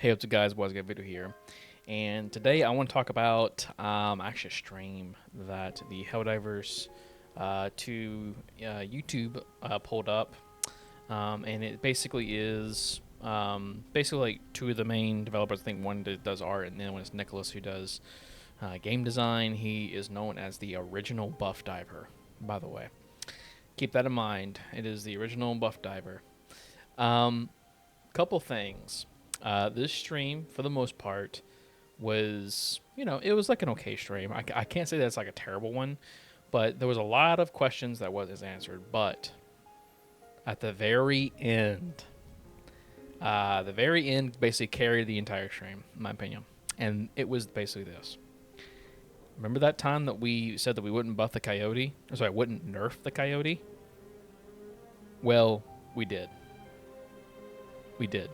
Hey, what's up, guys? WiseGuyVito here, and today I want to talk about actually a stream that the Helldivers to YouTube pulled up, and it basically is basically like two of the main developers. I think one does art, and then one is Nicholas, who does game design. He is known as the original Buff Diver, by the way. Keep that in mind. It is the original Buff Diver. Couple things. This stream, for the most part, was, it was like an okay stream. I can't say that it's like a terrible one, but there was a lot of questions that wasn't answered. But at the very end basically carried the entire stream, in my opinion. And it was basically this. Remember that time that we said that we wouldn't buff the coyote? Or sorry, wouldn't nerf the coyote? Well, we did. We did.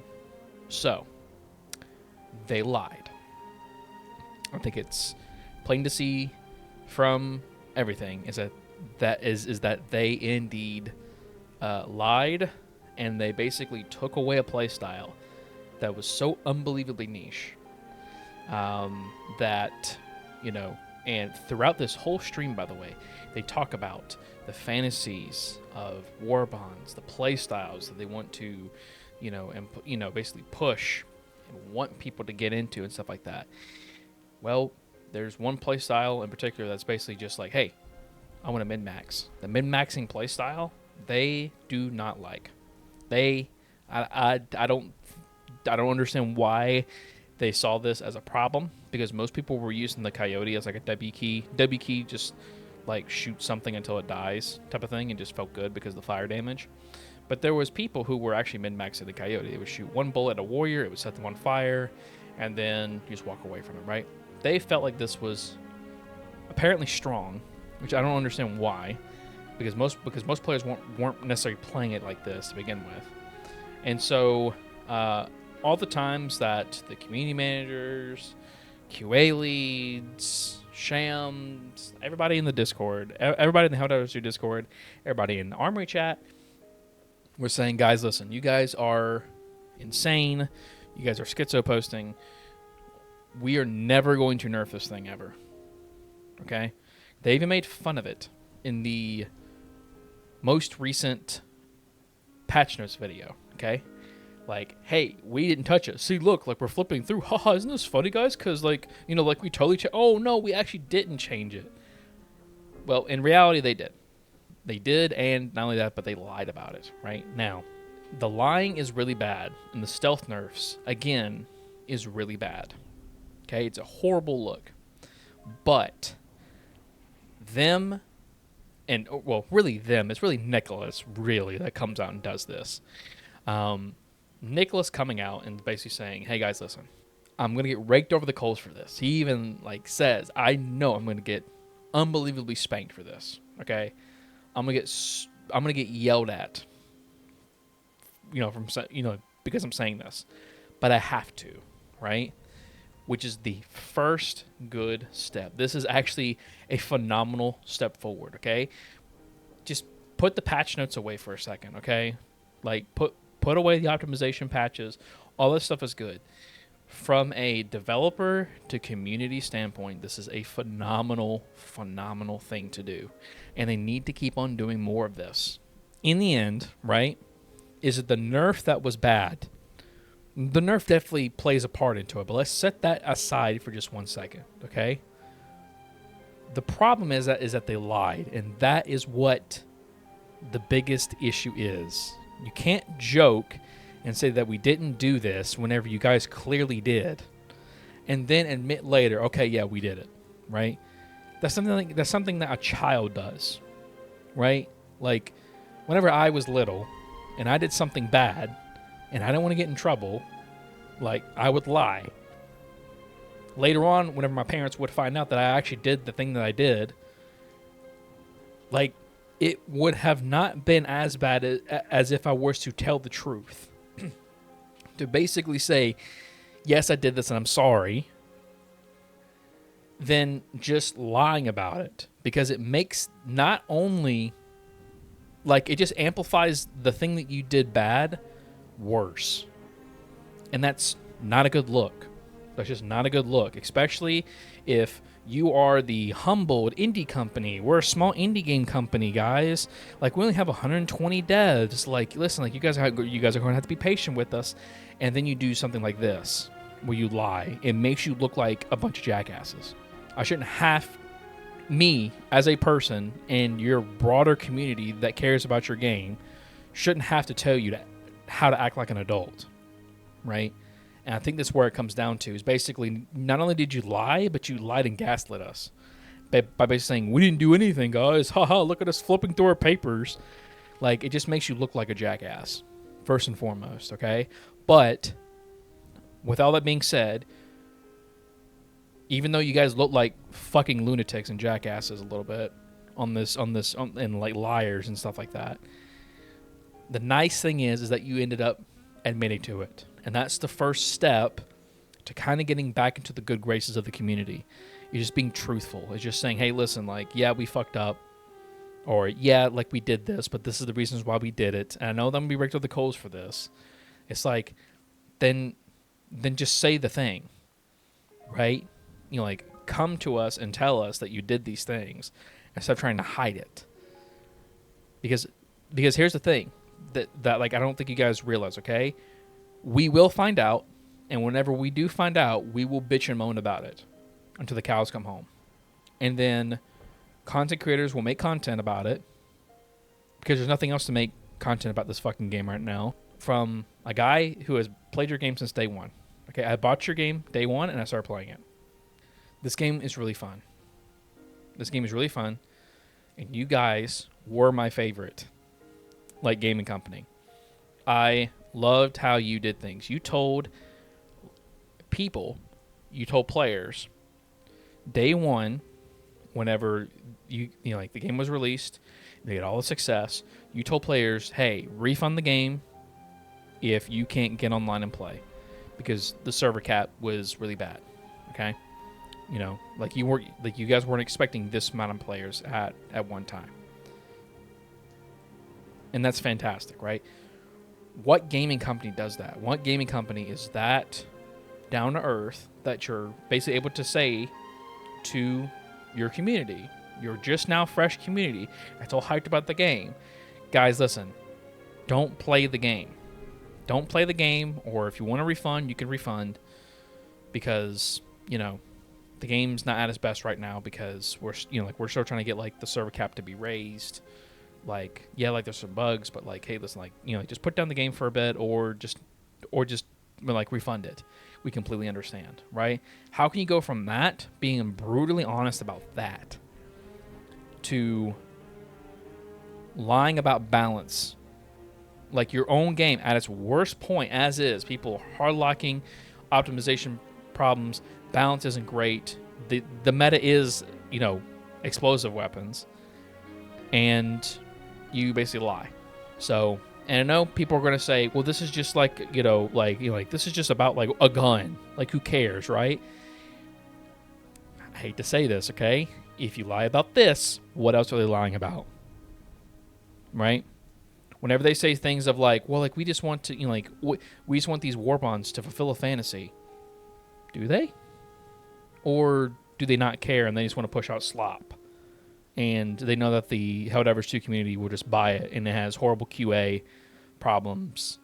So, they lied. I think it's plain to see from everything is that they indeed lied, and they basically took away a playstyle that was so unbelievably niche that, and throughout this whole stream, by the way, they talk about the fantasies of war bonds, the playstyles that they want to basically push and want people to get into and stuff like that. Well, there's one play style in particular that's basically just like, hey, I want to min-max. The min-maxing play style, they do not like. I don't understand why they saw this as a problem, because most people were using the coyote as like a W key. W key just like shoot something until it dies type of thing, and just felt good because of the fire damage. But there was people who were actually min-maxing the coyote. They would shoot one bullet at a warrior, it would set them on fire, and then you just walk away from it, right? They felt like this was apparently strong, which I don't understand why, because most players weren't necessarily playing it like this to begin with. And so all the times that the community managers, QA leads, Shams, everybody in the Discord, everybody in the Helldivers Discord, everybody in the Armory chat, we're saying, guys, listen, you guys are insane. You guys are schizo posting. We are never going to nerf this thing ever. Okay? They even made fun of it in the most recent patch notes video. Okay? Like, hey, we didn't touch it. See, look, like we're flipping through. Haha, isn't this funny, guys? Because, like we totally oh, no, we actually didn't change it. Well, in reality, they did. They did, and not only that, but they lied about it, right? Now, the lying is really bad, and the stealth nerfs, again, is really bad. Okay? It's a horrible look. But them, and, well, really them, it's really Nicholas, really, that comes out and does this. Nicholas coming out and basically saying, hey, guys, listen, I'm going to get raked over the coals for this. He even, says, I know I'm going to get unbelievably spanked for this, okay? I'm gonna get yelled at, because I'm saying this, but I have to, right? Which is the first good step. This is actually a phenomenal step forward. Okay, just put the patch notes away for a second. Okay, like put away the optimization patches. All this stuff is good. From a developer to community standpoint, this is a phenomenal thing to do. And they need to keep on doing more of this. In the end, right, is it the nerf that was bad? The nerf definitely plays a part into it, but let's set that aside for just 1 second, okay? The problem is that they lied, and that is what the biggest issue is. You can't joke and say that we didn't do this whenever you guys clearly did, and then admit later, okay, yeah, we did it, right? That's something that a child does, right? Like, whenever I was little and I did something bad and I didn't want to get in trouble, like, I would lie. Later on, whenever my parents would find out that I actually did the thing that I did, like, it would have not been as bad as if I was to tell the truth. To basically say, yes, I did this and I'm sorry, than just lying about it. Because it makes not only, it just amplifies the thing that you did bad worse. And that's not a good look. That's just not a good look, especially if you are the humbled indie company. We're a small indie game company, guys. Like, we only have 120 devs. Like, listen, like, you guys are going to have to be patient with us. And then you do something like this, where you lie. It makes you look like a bunch of jackasses. I shouldn't have me as a person in your broader community that cares about your game shouldn't have to tell you how to act like an adult, right? And I think that's where it comes down to, is basically not only did you lie, but you lied and gaslit us by basically saying, we didn't do anything, guys. Haha, look at us flipping through our papers. Like, it just makes you look like a jackass, first and foremost, okay? But with all that being said, even though you guys look like fucking lunatics and jackasses a little bit and like liars and stuff like that, the nice thing is that you ended up admitting to it. And that's the first step to kind of getting back into the good graces of the community. You're just being truthful. It's just saying, hey, listen, like, yeah, we fucked up. Or, yeah, like, we did this, but this is the reasons why we did it. And I know that I'm going to be raked over the coals for this. It's like, then just say the thing, right? You know, like, come to us and tell us that you did these things instead of trying to hide it. Because here's the thing that like, I don't think you guys realize, okay? We will find out, and whenever we do find out, we will bitch and moan about it until the cows come home. And then content creators will make content about it, because there's nothing else to make content about this fucking game right now, from a guy who has played your game since day one. Okay, I bought your game day one, and I started playing it. This game is really fun. And you guys were my favorite, like, gaming company. I loved how you did things. You told players, day one, whenever you know, like, the game was released, they had all the success, you told players, hey, refund the game if you can't get online and play, because the server cap was really bad. Okay, you know, like, you guys weren't expecting this amount of players at one time, and that's fantastic, right? What gaming company does that? What gaming company is that down to earth that you're basically able to say to your community, your just now fresh community that's all hyped about the game, guys, listen, don't play the game. Don't play the game, or if you want to refund, you can refund, because, you know, the game's not at its best right now, because we're still trying to get, like, the server cap to be raised. Like, yeah, like, there's some bugs, but, like, hey, listen, like, you know, just put down the game for a bit, or just like, refund it. We completely understand, right? How can you go from that, being brutally honest about that, to lying about balance? Like, your own game at its worst point as is, people hard locking, optimization problems, balance isn't great. The meta is, you know, explosive weapons, and you basically lie. So, and I know people are going to say, well, this is just like, like this is just about, like, a gun. Like, who cares, right? I hate to say this, okay? If you lie about this, what else are they lying about? Right? Whenever they say things of, like, well, like, we just want to, you know, like, we just want these war bonds to fulfill a fantasy. Do they? Or do they not care and they just want to push out slop? And they know that the Helldivers 2 community will just buy it, and it has horrible QA problems.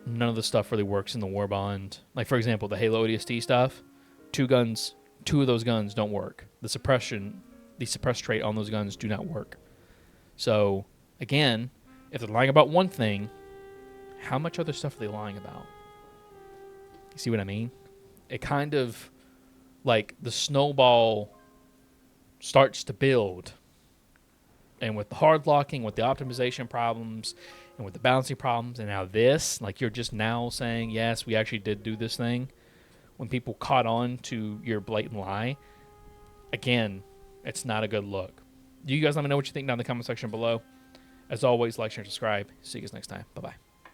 None of the stuff really works in the war bond. Like, for example, the Halo ODST stuff, two of those guns don't work. The suppress trait on those guns do not work. So, again, if they're lying about one thing, how much other stuff are they lying about? You see what I mean? It kind of, like, the snowball starts to build, and with the hard locking, with the optimization problems, and with the balancing problems, and now this, like, you're just now saying, yes, we actually did do this thing, when people caught on to your blatant lie. Again, it's not a good look. You guys let me know what you think down in the comment section below. As always, like, share, and subscribe. See you guys next time. Bye-bye.